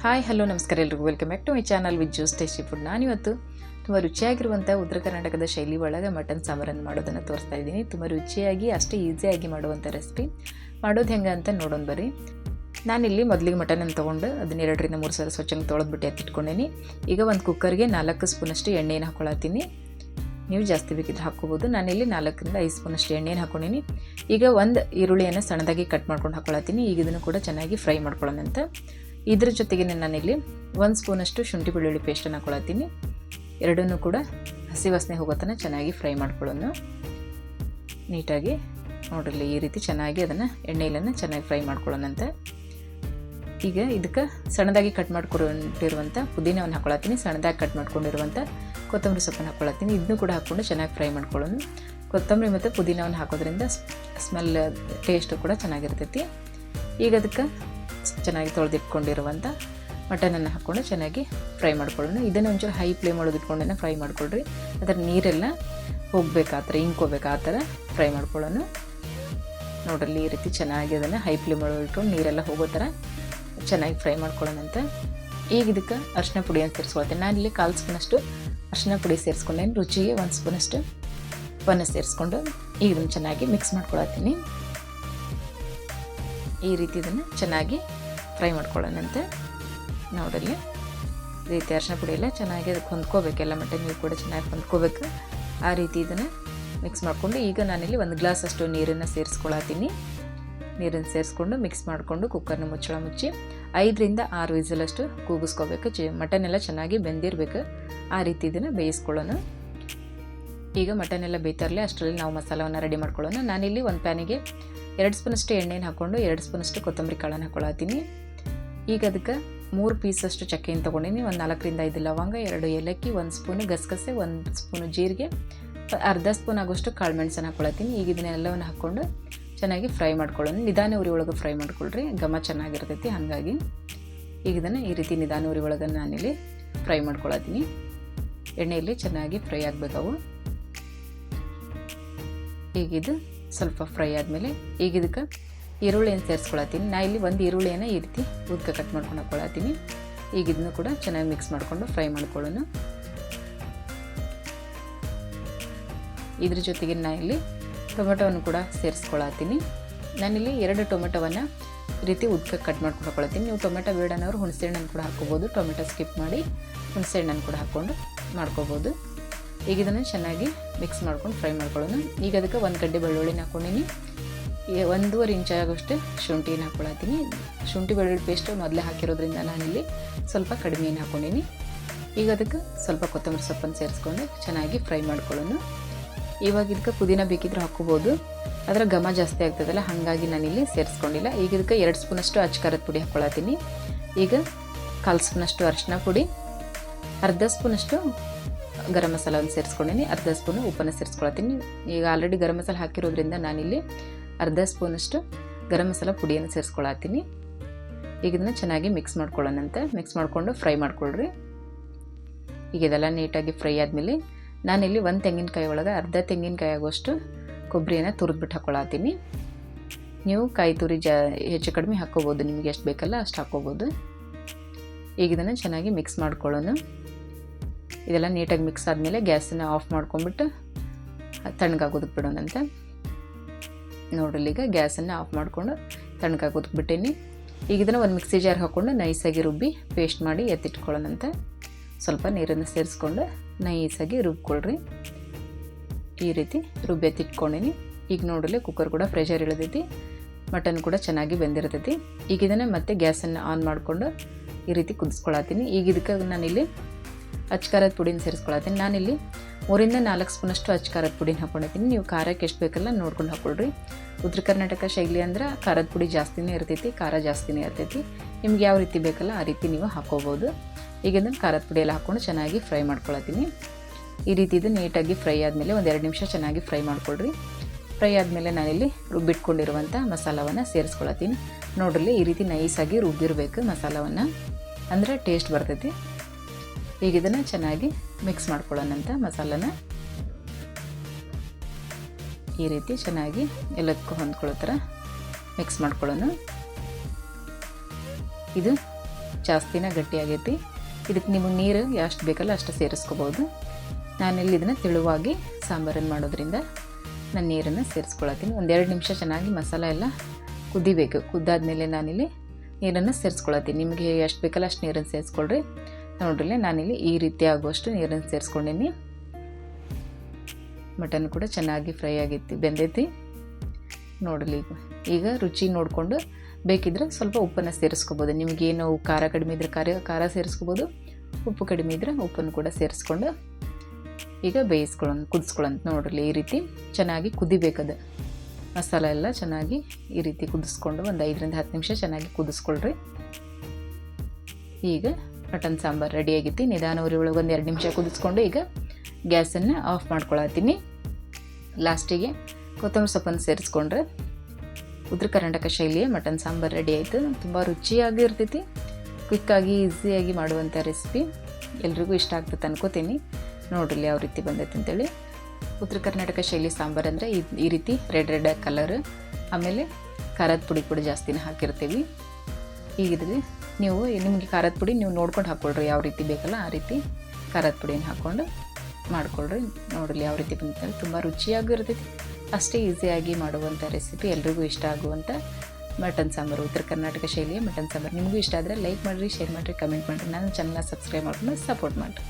Hi hello ನಮಸ್ಕಾರ ಎಲ್ರಿಗೂ welcome back to my channel with juice tasty food. ನಾನಿವತ್ತು ತುಂಬ ರುಚಿಯಾಗಿರುವಂಥ ಉತ್ತರ ಕರ್ನಾಟಕದ ಶೈಲಿ ಒಳಗೆ ಮಟನ್ ಸಾಂಬಾರನ್ನು ಮಾಡೋದನ್ನು ತೋರಿಸ್ತಾ ಇದ್ದೀನಿ. ತುಂಬ ರುಚಿಯಾಗಿ ಅಷ್ಟೇ ಈಸಿಯಾಗಿ ಮಾಡುವಂಥ ರೆಸಿಪಿ. ಮಾಡೋದು ಹೆಂಗೆ ಅಂತ ನೋಡೋಣ ಬರ್ರಿ. ನಾನಿಲ್ಲಿ ಮೊದಲಿಗೆ ಮಟನನ್ನು ತೊಗೊಂಡು ಅದನ್ನ 2 3 ಸಲ ಸ್ವಚ್ಛಂಗೆ ತೊಳೆದ್ಬಿಟ್ಟು ಎತ್ತಿಟ್ಕೊಂಡೇನಿ. ಈಗ ಒಂದು ಕುಕ್ಕರ್ಗೆ 4 ಸ್ಪೂನಷ್ಟು ಎಣ್ಣೆನ ಹಾಕ್ಕೊಳತ್ತೀನಿ. ನೀವು ಜಾಸ್ತಿ ಬೇಕಿದ್ರೆ ಹಾಕ್ಕೋಬೋದು. ನಾನಿಲ್ಲಿ 4 ರಿಂದ 5 ಸ್ಪೂನಷ್ಟು ಎಣ್ಣೆನ ಹಾಕ್ಕೊಂಡೀನಿ. ಈಗ ಒಂದು ಈರುಳ್ಳಿಯನ್ನು ಸಣ್ಣದಾಗಿ ಕಟ್ ಮಾಡ್ಕೊಂಡು ಹಾಕ್ಕೊಳತ್ತೀನಿ. ಈಗ ಇದನ್ನು ಕೂಡ ಚೆನ್ನಾಗಿ ಫ್ರೈ ಮಾಡ್ಕೊಳ್ಳೋಣಂತ. ಇದ್ರ ಜೊತೆಗೆ ನಾನಿಲ್ಲಿ 1 ಸ್ಪೂನಷ್ಟು ಶುಂಠಿ ಬೆಳ್ಳುಳ್ಳಿ ಪೇಸ್ಟನ್ನು ಹಾಕ್ಕೊಳತ್ತೀನಿ. ಎರಡನ್ನೂ ಕೂಡ ಹಸಿ ವಾಸನೆ ಹೋಗೋ ತನಕ ಚೆನ್ನಾಗಿ ಫ್ರೈ ಮಾಡ್ಕೊಳ್ಳೋಣ. ನೀಟಾಗಿ ನೋಡ್ರಿ ಈ ರೀತಿ ಚೆನ್ನಾಗಿ ಅದನ್ನು ಎಣ್ಣೆಯನ್ನು ಚೆನ್ನಾಗಿ ಫ್ರೈ ಮಾಡ್ಕೊಳ್ಳೋಣಂತ. ಈಗ ಇದಕ್ಕೆ ಸಣ್ಣದಾಗಿ ಕಟ್ ಮಾಡ್ಕೊಂಡಿರುವಂಥ ಪುದೀನವನ್ನು ಹಾಕ್ಕೊಳತ್ತೀನಿ. ಸಣ್ಣದಾಗಿ ಕಟ್ ಮಾಡ್ಕೊಂಡಿರುವಂಥ ಕೊತ್ತಂಬರಿ ಸೊಪ್ಪನ್ನು ಹಾಕ್ಕೊಳತ್ತೀನಿ. ಇದನ್ನು ಕೂಡ ಹಾಕ್ಕೊಂಡು ಚೆನ್ನಾಗಿ ಫ್ರೈ ಮಾಡ್ಕೊಳ್ಳೋಣ. ಕೊತ್ತಂಬರಿ ಮತ್ತು ಪುದೀನವನ್ನು ಹಾಕೋದ್ರಿಂದ ಸ್ಮೆಲ್ ಟೇಸ್ಟು ಕೂಡ ಚೆನ್ನಾಗಿರ್ತೈತಿ. ಈಗ ಅದಕ್ಕೆ ಚೆನ್ನಾಗಿ ತೊಳೆದಿಟ್ಕೊಂಡಿರುವಂಥ ಮಟನನ್ನು ಹಾಕ್ಕೊಂಡು ಚೆನ್ನಾಗಿ ಫ್ರೈ ಮಾಡ್ಕೊಳ್ಳೋಣ. ಇದನ್ನು ಒಂಚೂರು ಹೈ ಫ್ಲೇಮ್ ಒಳಗೆ ಇಟ್ಕೊಂಡೇ ಫ್ರೈ ಮಾಡ್ಕೊಳ್ರಿ. ಅದರ ನೀರೆಲ್ಲ ಹೋಗ್ಬೇಕು, ಆ ಥರ ಇಂಕೋಬೇಕು, ಆ ಥರ ಫ್ರೈ ಮಾಡ್ಕೊಳ್ಳೋಣ. ನೋಡ್ರಲ್ಲಿ ಈ ರೀತಿ ಚೆನ್ನಾಗಿ ಅದನ್ನು ಹೈ ಫ್ಲೇಮ್ ಒಳಗೆ ಇಟ್ಕೊಂಡು ನೀರೆಲ್ಲ ಹೋಗೋ ಥರ ಚೆನ್ನಾಗಿ ಫ್ರೈ ಮಾಡ್ಕೊಳ್ಳೋಣಂತ. ಈಗ ಇದಕ್ಕೆ ಅರಿಶಿನ ಪುಡಿಯನ್ನು ಸೇರಿಸ್ಕೊಳ್ತೀನಿ. ನಾನಿಲ್ಲಿ 1/4 ಸ್ಪೂನಷ್ಟು ಅರಿಶಿನ ಪುಡಿ ಸೇರಿಸ್ಕೊಂಡೇನು. ರುಚಿಗೆ 1 ಸ್ಪೂನಷ್ಟು ಉಪ್ಪನ್ನು ಸೇರಿಸ್ಕೊಂಡು ಈಗ ಇದನ್ನು ಚೆನ್ನಾಗಿ ಮಿಕ್ಸ್ ಮಾಡ್ಕೊಳತ್ತೀನಿ. ಈ ರೀತಿ ಇದನ್ನು ಚೆನ್ನಾಗಿ ಫ್ರೈ ಮಾಡ್ಕೊಳ್ಳೋಣಂತೆ. ನೋಡಲ್ಲಿ ಈ ರೀತಿ ಅರಿಶಿನ ಪುಡಿ ಎಲ್ಲ ಚೆನ್ನಾಗಿ ಅದಕ್ಕೆ ಹೊಂದ್ಕೋಬೇಕು. ಎಲ್ಲ ಮಟನ್ ನೀವು ಕೂಡ ಚೆನ್ನಾಗಿ ಹೊಂದ್ಕೋಬೇಕು. ಆ ರೀತಿ ಇದನ್ನು ಮಿಕ್ಸ್ ಮಾಡಿಕೊಂಡು ಈಗ ನಾನಿಲ್ಲಿ 1 ಗ್ಲಾಸ್ ಅಷ್ಟು ನೀರನ್ನು ಸೇರಿಸ್ಕೊಳತ್ತೀನಿ. ನೀರನ್ನು ಸೇರಿಸ್ಕೊಂಡು ಮಿಕ್ಸ್ ಮಾಡಿಕೊಂಡು ಕುಕ್ಕರ್ನ ಮುಚ್ಚಳ ಮುಚ್ಚಿ 5 ರಿಂದ 6 ವಿಸಲಷ್ಟು ಕೂಗಿಸ್ಕೋಬೇಕು. ಮಟನ್ ಎಲ್ಲ ಚೆನ್ನಾಗಿ ಬೆಂದಿರಬೇಕು. ಆ ರೀತಿ ಇದನ್ನು ಬೇಯಿಸ್ಕೊಳ್ಳೋಣ. ಈಗ ಮಟನ್ ಎಲ್ಲ ಬೇಯ್ತಾರಲ್ಲ ಅಷ್ಟರಲ್ಲಿ ನಾವು ಮಸಾಲವನ್ನು ರೆಡಿ ಮಾಡ್ಕೊಳ್ಳೋಣ. ನಾನಿಲ್ಲಿ ಒಂದು ಪ್ಯಾನಿಗೆ 2 ಸ್ಪೂನಷ್ಟು ಎಣ್ಣೆನ ಹಾಕ್ಕೊಂಡು 2 ಸ್ಪೂನಷ್ಟು ಕೊತ್ತಂಬರಿ ಕಾಳನ್ನು ಹಾಕ್ಕೊಳತ್ತೀನಿ. ಈಗ ಅದಕ್ಕೆ 3 ಪೀಸಷ್ಟು ಚಕ್ಕೆಯನ್ನು ತೊಗೊಂಡಿನಿ. 4 ರಿಂದ 5 ಲವಂಗ, 2 ಏಲಕ್ಕಿ, 1 ಸ್ಪೂನು ಗಸಗಸೆ, 1 ಸ್ಪೂನು ಜೀರಿಗೆ, ಅರ್ಧ ಸ್ಪೂನ್ ಆಗೋಷ್ಟು ಕಾಳು ಮೆಣಸನ್ನು ಹಾಕ್ಕೊಳತ್ತೀನಿ. ಈಗ ಇದನ್ನೆಲ್ಲವನ್ನು ಹಾಕ್ಕೊಂಡು ಚೆನ್ನಾಗಿ ಫ್ರೈ ಮಾಡ್ಕೊಳ್ಳೋಣ. ನಿಧಾನ ಉರಿ ಒಳಗೆ ಫ್ರೈ ಮಾಡ್ಕೊಳ್ರಿ, ಘಮ ಚೆನ್ನಾಗಿರ್ತೈತಿ. ಹಾಗಾಗಿ ಈಗ ಇದನ್ನು ಈ ರೀತಿ ನಿಧಾನ ಉರಿ ಒಳಗೆ ನಾನಿಲ್ಲಿ ಫ್ರೈ ಮಾಡ್ಕೊಳತ್ತೀನಿ. ಎಣ್ಣೆಯಲ್ಲಿ ಚೆನ್ನಾಗಿ ಫ್ರೈ ಆಗಬೇಕವು. ಈಗಿದು ಸ್ವಲ್ಪ ಫ್ರೈ ಆದಮೇಲೆ ಈಗ ಇದಕ್ಕೆ ಈರುಳ್ಳಿಯನ್ನು ಸೇರಿಸ್ಕೊಳತ್ತೀನಿ. ನಾ ಇಲ್ಲಿ 1 ಈರುಳ್ಳಿಯನ್ನು ಈ ರೀತಿ ಉದ್ಕ ಕಟ್ ಮಾಡ್ಕೊಂಡು ಹಾಕ್ಕೊಳತ್ತೀನಿ. ಈಗ ಇದನ್ನು ಕೂಡ ಚೆನ್ನಾಗಿ ಮಿಕ್ಸ್ ಮಾಡಿಕೊಂಡು ಫ್ರೈ ಮಾಡ್ಕೊಳ್ಳೋಣ. ಇದ್ರ ಜೊತೆಗೆ ನಾ ಇಲ್ಲಿ ಟೊಮೆಟೊವನ್ನು ಕೂಡ ಸೇರಿಸ್ಕೊಳತ್ತೀನಿ. ನಾನಿಲ್ಲಿ 2 ಟೊಮೆಟೊವನ್ನು ಈ ರೀತಿ ಉದ್ಕ ಕಟ್ ಮಾಡ್ಕೊಂಡು ಹಾಕ್ಕೊಳತ್ತೀನಿ. ನೀವು ಟೊಮೆಟೊ ಬೇಡನವರು ಹುಣಸೆಹಣ್ಣನ್ನು ಕೂಡ ಹಾಕ್ಕೋಬೋದು. ಟೊಮೆಟೊ ಸ್ಕಿಪ್ ಮಾಡಿ ಹುಣಸೆಹಣ್ಣನ್ನು ಕೂಡ ಹಾಕ್ಕೊಂಡು ಮಾಡ್ಕೋಬೋದು. ಈಗ ಇದನ್ನು ಚೆನ್ನಾಗಿ ಮಿಕ್ಸ್ ಮಾಡ್ಕೊಂಡು ಫ್ರೈ ಮಾಡ್ಕೊಳ್ಳೋಣ. ಈಗ ಅದಕ್ಕೆ 1 ಗಡ್ಡೆ ಬೆಳ್ಳುಳ್ಳಿನ ಹಾಕ್ಕೊಂಡಿನಿ. 1.5 ಇಂಚ್ ಆಗೋಷ್ಟು ಶುಂಠಿನ ಹಾಕ್ಕೊಳತ್ತೀನಿ. ಶುಂಠಿ ಬೆಳ್ಳುಳ್ಳಿ ಪೇಸ್ಟ್ ಮೊದಲೇ ಹಾಕಿರೋದ್ರಿಂದ ನಾನಿಲ್ಲಿ ಸ್ವಲ್ಪ ಕಡಿಮೆಯನ್ನು ಹಾಕ್ಕೊಂಡಿನಿ. ಈಗ ಅದಕ್ಕೆ ಸ್ವಲ್ಪ ಕೊತ್ತಂಬರಿ ಸೊಪ್ಪನ್ನು ಸೇರಿಸ್ಕೊಂಡು ಚೆನ್ನಾಗಿ ಫ್ರೈ ಮಾಡ್ಕೊಳ್ಳೋಣ. ಇವಾಗ ಇದಕ್ಕೆ ಪುದೀನ ಬೇಕಿದ್ರೆ ಹಾಕ್ಕೋಬೋದು. ಅದರ ಘಮ ಜಾಸ್ತಿ ಆಗ್ತದಲ್ಲ, ಹಾಗಾಗಿ ನಾನಿಲ್ಲಿ ಸೇರಿಸ್ಕೊಂಡಿಲ್ಲ. ಈಗ ಇದಕ್ಕೆ 2 ಸ್ಪೂನಷ್ಟು ಅಚ್ಚಕಾರದ ಪುಡಿ ಹಾಕ್ಕೊಳತ್ತೀನಿ. ಈಗ 1/4 ಸ್ಪೂನಷ್ಟು ಅರಿಶಿನ ಪುಡಿ, ಅರ್ಧ ಸ್ಪೂನಷ್ಟು ಗರಂ ಮಸಾಲವನ್ನು ಸೇರಿಸ್ಕೊಂಡಿನಿ. ಅರ್ಧ ಸ್ಪೂನು ಉಪ್ಪನ್ನು ಸೇರಿಸ್ಕೊಳತ್ತೀನಿ. ಈಗ ಆಲ್ರೆಡಿ ಗರಂ ಮಸಾಲ ಹಾಕಿರೋದ್ರಿಂದ ನಾನಿಲ್ಲಿ ಅರ್ಧ ಸ್ಪೂನಷ್ಟು ಗರಂ ಮಸಾಲ ಪುಡಿಯನ್ನು ಸೇರಿಸ್ಕೊಳತ್ತೀನಿ. ಈಗ ಇದನ್ನು ಚೆನ್ನಾಗಿ ಮಿಕ್ಸ್ ಮಾಡ್ಕೊಳ್ಳೋಣಂತೆ. ಮಿಕ್ಸ್ ಮಾಡಿಕೊಂಡು ಫ್ರೈ ಮಾಡ್ಕೊಳ್ರಿ. ಈಗ ಇದೆಲ್ಲ ನೀಟಾಗಿ ಫ್ರೈ ಆದಮೇಲೆ ನಾನಿಲ್ಲಿ 1 ತೆಂಗಿನಕಾಯಿ ಒಳಗೆ ಅರ್ಧ ತೆಂಗಿನಕಾಯಿ ಆಗೋಷ್ಟು ಕೊಬ್ಬರಿಯನ್ನು ತುರಿದ್ಬಿಟ್ಟು ಹಾಕ್ಕೊಳತ್ತೀನಿ. ನೀವು ಕಾಯಿ ತುರಿ ಹೆಚ್ಚು ಕಡಿಮೆ ಹಾಕ್ಕೋಬೋದು. ನಿಮಗೆ ಎಷ್ಟು ಬೇಕಲ್ಲ ಅಷ್ಟು ಹಾಕ್ಕೋಬೋದು. ಈಗ ಇದನ್ನು ಚೆನ್ನಾಗಿ ಮಿಕ್ಸ್ ಮಾಡ್ಕೊಳ್ಳೋಣ. ಇದೆಲ್ಲ ನೀಟಾಗಿ ಮಿಕ್ಸ್ ಆದಮೇಲೆ ಗ್ಯಾಸನ್ನು ಆಫ್ ಮಾಡ್ಕೊಂಬಿಟ್ಟು ತಣ್ಣಗಾಗೋದಕ್ಕೆ ಬಿಡೋಣಂತ. ನೋಡ್ರಿ ಈಗ ಗ್ಯಾಸನ್ನು ಆಫ್ ಮಾಡಿಕೊಂಡು ತಣ್ಣಗಾಗೋದಕ್ಕೆ ಬಿಟ್ಟೇನಿ. ಈಗ ಇದನ್ನು ಒಂದು ಮಿಕ್ಸಿ ಜಾರ್ ಹಾಕ್ಕೊಂಡು ನೈಸಾಗಿ ರುಬ್ಬಿ ಪೇಸ್ಟ್ ಮಾಡಿ ಎತ್ತಿಟ್ಕೊಳ್ಳೋಣಂತ. ಸ್ವಲ್ಪ ನೀರನ್ನು ಸೇರಿಸ್ಕೊಂಡು ನೈಸಾಗಿ ರುಬ್ಕೊಳ್ರಿ. ಈ ರೀತಿ ರುಬ್ಬಿ ಎತ್ತಿಟ್ಕೊಂಡಿನಿ. ಈಗ ನೋಡಲಿ ಕುಕ್ಕರ್ ಕೂಡ ಪ್ರೆಷರ್ ಇಳಿದೈತಿ. ಮಟನ್ ಕೂಡ ಚೆನ್ನಾಗಿ ಬೆಂದಿರ್ತೈತಿ. ಈಗ ಇದನ್ನು ಮತ್ತೆ ಗ್ಯಾಸನ್ನು ಆನ್ ಮಾಡಿಕೊಂಡು ಈ ರೀತಿ ಕುದಿಸ್ಕೊಳತ್ತೀನಿ. ಈಗ ಇದಕ್ಕೆ ನಾನಿಲ್ಲಿ ಅಚ್ಚಕಾರದ ಪುಡಿನ ಸೇರಿಸ್ಕೊಳತ್ತೀನಿ. ನಾನಿಲ್ಲಿ 3 ರಿಂದ 4 ಸ್ಪೂನಷ್ಟು ಅಚ್ಚಕಾರದ ಪುಡಿನ ಹಾಕ್ಕೊಂಡಿದ್ದೀನಿ. ನೀವು ಖಾರಕ್ಕೆ ಎಷ್ಟು ಬೇಕಲ್ಲ ನೋಡ್ಕೊಂಡು ಹಾಕ್ಕೊಳ್ರಿ. ಉತ್ತರ ಕರ್ನಾಟಕ ಶೈಲಿ ಅಂದ್ರೆ ಖಾರದ ಪುಡಿ ಜಾಸ್ತಿನೇ ಇರ್ತೈತಿ, ಖಾರ ಜಾಸ್ತಿನೇ ಇರ್ತೈತಿ. ನಿಮ್ಗೆ ಯಾವ ರೀತಿ ಬೇಕಲ್ಲ ಆ ರೀತಿ ನೀವು ಹಾಕ್ಕೋಬೋದು. ಈಗ ಇದನ್ನು ಖಾರದ ಪುಡಿ ಎಲ್ಲ ಹಾಕ್ಕೊಂಡು ಚೆನ್ನಾಗಿ ಫ್ರೈ ಮಾಡ್ಕೊಳತ್ತೀನಿ. ಈ ರೀತಿ ಇದು ನೀಟಾಗಿ ಫ್ರೈ ಆದಮೇಲೆ 1-2 ನಿಮಿಷ ಚೆನ್ನಾಗಿ ಫ್ರೈ ಮಾಡ್ಕೊಳ್ರಿ. ಫ್ರೈ ಆದಮೇಲೆ ನಾನಿಲ್ಲಿ ರುಬ್ಬಿಟ್ಕೊಂಡಿರುವಂಥ ಮಸಾಲವನ್ನು ಸೇರಿಸ್ಕೊಳತ್ತೀನಿ. ನೋಡ್ರಿ ಈ ರೀತಿ ನೈಸಾಗಿ ರುಬ್ಬಿರಬೇಕು ಮಸಾಲವನ್ನು, ಅಂದರೆ ಟೇಸ್ಟ್ ಬರ್ತೈತಿ. ಈಗ ಇದನ್ನು ಚೆನ್ನಾಗಿ ಮಿಕ್ಸ್ ಮಾಡ್ಕೊಳ್ಳೋಣಂತ. ಮಸಾಲನ ಈ ರೀತಿ ಚೆನ್ನಾಗಿ ಎಲ್ಲದಕ್ಕೂ ಹೊಂದ್ಕೊಳ್ಳೋ ಥರ ಮಿಕ್ಸ್ ಮಾಡ್ಕೊಳ್ಳೋಣ. ಇದು ಜಾಸ್ತಿನೇ ಗಟ್ಟಿಯಾಗೈತಿ. ಇದಕ್ಕೆ ನಿಮಗೆ ನೀರು ಎಷ್ಟು ಬೇಕಲ್ಲ ಅಷ್ಟು ಸೇರಿಸ್ಕೋಬೋದು. ನಾನಿಲ್ಲಿ ಇದನ್ನು ತೆಳುವಾಗಿ ಸಾಂಬಾರನ್ನು ಮಾಡೋದ್ರಿಂದ ನಾನು ನೀರನ್ನು ಸೇರಿಸ್ಕೊಳತ್ತೀನಿ. 1-2 ನಿಮಿಷ ಚೆನ್ನಾಗಿ ಮಸಾಲೆ ಎಲ್ಲ ಕುದಿಬೇಕು. ಕುದ್ದಾದ್ಮೇಲೆ ನಾನಿಲ್ಲಿ ನೀರನ್ನು ಸೇರಿಸ್ಕೊಳತ್ತೀನಿ. ನಿಮಗೆ ಎಷ್ಟು ಬೇಕಲ್ಲ ಅಷ್ಟು ನೀರನ್ನು ಸೇರಿಸ್ಕೊಳ್ರಿ. ನೋಡ್ರಿ ನಾನಿಲ್ಲಿ ಈ ರೀತಿ ಆಗುವಷ್ಟು ನೀರನ್ನು ಸೇರಿಸ್ಕೊಂಡೀನಿ. ಮಟನ್ ಕೂಡ ಚೆನ್ನಾಗಿ ಫ್ರೈ ಆಗೈತಿ, ಬೆಂದೈತಿ ನೋಡಲಿ. ಈಗ ರುಚಿ ನೋಡಿಕೊಂಡು ಬೇಕಿದ್ರೆ ಸ್ವಲ್ಪ ಉಪ್ಪನ್ನು ಸೇರಿಸ್ಕೋಬೋದು. ನಿಮಗೇನು ಖಾರ ಕಡಿಮೆ ಇದ್ದರೆ ಖಾರ ಸೇರಿಸ್ಕೋಬೋದು, ಉಪ್ಪು ಕಡಿಮೆ ಇದ್ದರೆ ಉಪ್ಪನ್ನು ಕೂಡ ಸೇರಿಸ್ಕೊಂಡು ಈಗ ಕುದಿಸ್ಕೊಳ್ಳೋಂತ ನೋಡ್ರಿ. ಈ ರೀತಿ ಚೆನ್ನಾಗಿ ಕುದಿಬೇಕದು. ಮಸಾಲೆ ಎಲ್ಲ ಚೆನ್ನಾಗಿ ಈ ರೀತಿ ಕುದಿಸ್ಕೊಂಡು 5-10 ನಿಮಿಷ ಚೆನ್ನಾಗಿ ಕುದಿಸ್ಕೊಳ್ರಿ. ಈಗ ಮಟನ್ ಸಾಂಬಾರು ರೆಡಿ ಆಗೈತಿ. ನಿಧಾನ ಉರಿ ಒಳಗೆ 1-2 ನಿಮಿಷ ಕುದಿಸ್ಕೊಂಡು ಈಗ ಗ್ಯಾಸನ್ನು ಆಫ್ ಮಾಡ್ಕೊಳತ್ತೀನಿ. ಲಾಸ್ಟಿಗೆ ಕೊತ್ತಂಬರಿ ಸೊಪ್ಪನ್ನು ಸೇರಿಸ್ಕೊಂಡ್ರೆ ಉತ್ತರ ಕರ್ನಾಟಕ ಶೈಲಿಯ ಮಟನ್ ಸಾಂಬಾರು ರೆಡಿ ಆಯಿತು. ತುಂಬ ರುಚಿಯಾಗಿ ಇರ್ತೈತಿ, ಕ್ವಿಕ್ಕಾಗಿ ಈಸಿಯಾಗಿ ಮಾಡುವಂಥ ರೆಸಿಪಿ. ಎಲ್ರಿಗೂ ಇಷ್ಟ ಆಗ್ತದೆ ಅನ್ಕೋತೀನಿ. ನೋಡ್ರಿ ಯಾವ ರೀತಿ ಬಂದೈತೆ ಅಂತೇಳಿ. ಉತ್ತರ ಕರ್ನಾಟಕ ಶೈಲಿ ಸಾಂಬಾರು ಅಂದರೆ ಈ ರೀತಿ ರೆಡ್ ಕಲರ್, ಆಮೇಲೆ ಖಾರದ ಪುಡಿ ಕೂಡ ಜಾಸ್ತಿನೇ ಹಾಕಿರ್ತೀವಿ. ಈಗಿದ್ರೆ ನೀವು ನಿಮಗೆ ಖಾರದ ಪುಡಿ ನೀವು ನೋಡ್ಕೊಂಡು ಹಾಕ್ಕೊಳ್ರಿ, ಯಾವ ರೀತಿ ಬೇಕಲ್ಲ ಆ ರೀತಿ ಖಾರದ ಪುಡಿಯನ್ನು ಹಾಕ್ಕೊಂಡು ಮಾಡ್ಕೊಳ್ರಿ. ನೋಡಲಿ ಯಾವ ರೀತಿ ಬಂತಂದ್ರೆ ತುಂಬ ರುಚಿಯಾಗೂ ಇರ್ತೈತಿ. ಅಷ್ಟೇ ಈಸಿಯಾಗಿ ಮಾಡುವಂಥ ರೆಸಿಪಿ, ಎಲ್ರಿಗೂ ಇಷ್ಟ ಆಗುವಂಥ ಮಟನ್ ಸಾಂಬಾರು, ಉತ್ತರ ಕರ್ನಾಟಕ ಶೈಲಿಯ ಮಟನ್ ಸಾಂಬಾರು. ನಿಮಗೂ ಇಷ್ಟ ಆದರೆ ಲೈಕ್ ಮಾಡಿರಿ, ಶೇರ್ ಮಾಡಿರಿ, ಕಮೆಂಟ್ ಮಾಡಿರಿ. ನನ್ನ ಚಾನಲ್ನ ಸಬ್ಸ್ಕ್ರೈಬ್ ಮಾಡ್ಕೊಂಡು ಸಪೋರ್ಟ್ ಮಾಡಿರಿ.